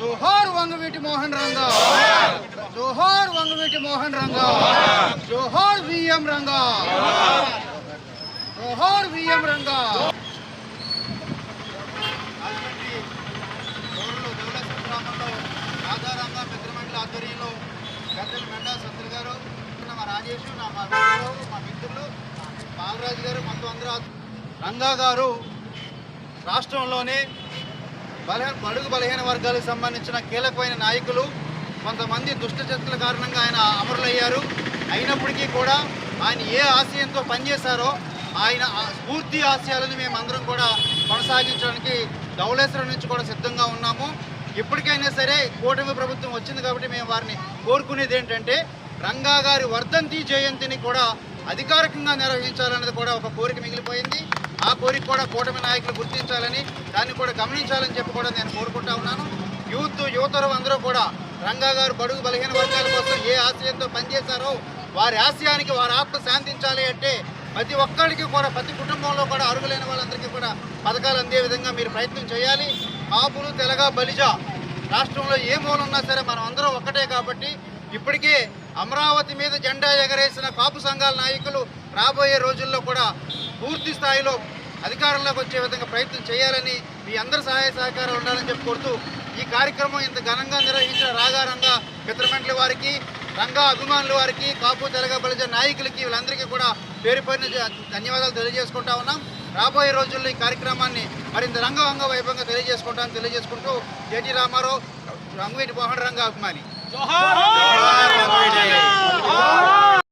जोहार वंगवीटी मोहन रंगा, जोहार वंगवीटी मोहन रंगा, जोहार वीएम रंगा, जोहार वीएम रंगा। రాజారంగా పెద్దమండలి ఆధ్వర్యంలో గద్దెల మెండా సత్తులు గారు, మా రాజేష్, మా మిత్రులు బాలరాజు గారు, మొత్తం అందరూ రంగా గారు రాష్ట్రంలోనే బడుగు బలహీన వర్గాలకు సంబంధించిన కీలకమైన నాయకులు. కొంతమంది దుష్టశక్తుల కారణంగా ఆయన అమరులయ్యారు. అయినప్పటికీ కూడా ఆయన ఏ ఆశయంతో పనిచేశారో ఆయన స్ఫూర్తి ఆశయాలను మేమందరం కూడా కొనసాగించడానికి ధవళేశ్వరం నుంచి కూడా సిద్ధంగా ఉన్నాము. ఇప్పటికైనా సరే కూటమి ప్రభుత్వం వచ్చింది కాబట్టి మేము వారిని కోరుకునేది ఏంటంటే రంగా గారి వర్ధంతి జయంతిని కూడా అధికారికంగా నిర్వహించాలనేది కూడా ఒక కోరిక మిగిలిపోయింది. ఆ కోరిక కూడా కూటమి నాయకులు గుర్తించాలని, దాన్ని కూడా గమనించాలని చెప్పి కూడా నేను కోరుకుంటా ఉన్నాను. యువతరం అందరూ కూడా రంగా గారు బడుగు బలహీన వర్గాల కోసం ఏ ఆశయంతో పనిచేశారో వారి ఆశయానికి వారి ఆత్మ శాంతించాలి అంటే ప్రతి ఒక్కరికి కూడా, ప్రతి కుటుంబంలో కూడా అర్హులైన వాళ్ళందరికీ కూడా పథకాలు అందే విధంగా మీరు ప్రయత్నం చేయాలి. కాపులు, తెలగ, బలిజ రాష్ట్రంలో ఏ మూలన్నా సరే మనం అందరం ఒక్కటే కాబట్టి ఇప్పటికే అమరావతి మీద జెండా ఎగరేసిన కాపు సంఘాల నాయకులు రాబోయే రోజుల్లో కూడా పూర్తి స్థాయిలో అధికారంలోకి వచ్చే విధంగా ప్రయత్నం చేయాలని, మీ అందరి సహాయ సహకారం ఉండాలని చెప్పి కోరుతూ ఈ కార్యక్రమం ఇంత ఘనంగా నిర్వహించిన రాగారంగా మిత్రమండలి వారికి, రంగా అభిమానుల వారికి, కాపు, తెలగ, బలిజ నాయకులకి, వీళ్ళందరికీ కూడా పేరు పేరున ధన్యవాదాలు తెలియజేసుకుంటా ఉన్నాం. రాబోయే రోజుల్లో ఈ కార్యక్రమాన్ని మరింత రంగవంగ వైభవంగా తెలియజేసుకుంటూ జేటీ రామారావు, వంగవీటి మోహన్ రంగా అభిమాని.